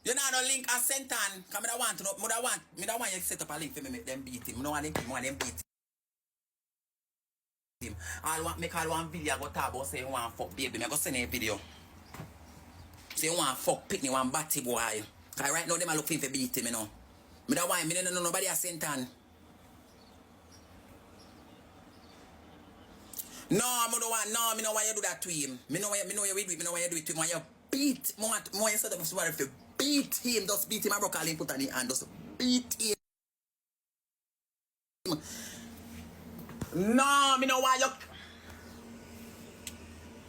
You know no link I sent on. Come I want to know. Me don't want you to set up a link for me make them beat him. I don't want them want them beat him. I want make all one video I go talk about say you want fuck baby. Me I go send a video. Say you want fuck pick me one batty boy. Cause right now them are looking for beat him, you know. Me don't want me don't know nobody I sent on. No, me don't want me know why you do that to him. Me know you do it, me know why you do it to him. Why you beat more you set up somebody to beat him, just beat him. I broke all him put on the hand, just beat him. No, me know why you.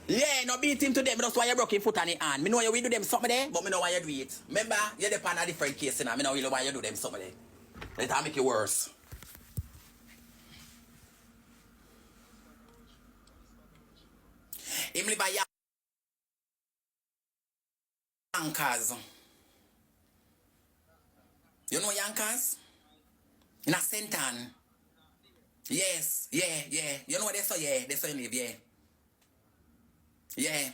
Yeah, no beat him to them. That's why you broke him foot on the hand. Me know you will do them something there, but me know why you do it. Remember, you're the pan a different case, you know. Me know you know why you do them something there. That'll make it worse. Him live by Yankers. You know Yankers? In a Sentan. Yes, yeah. You know what they say? Yeah, they say live, yeah. Yeah.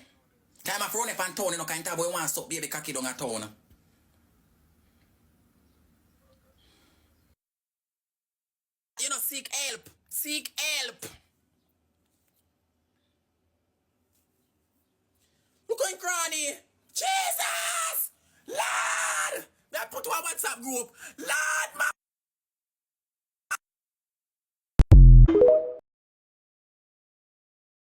Time of run up and town, you know, kind of boy wants to baby cocky down a town. You know, seek help. Seek help. Look on Granny. Jesus! Lord! I put to a WhatsApp group. Lord!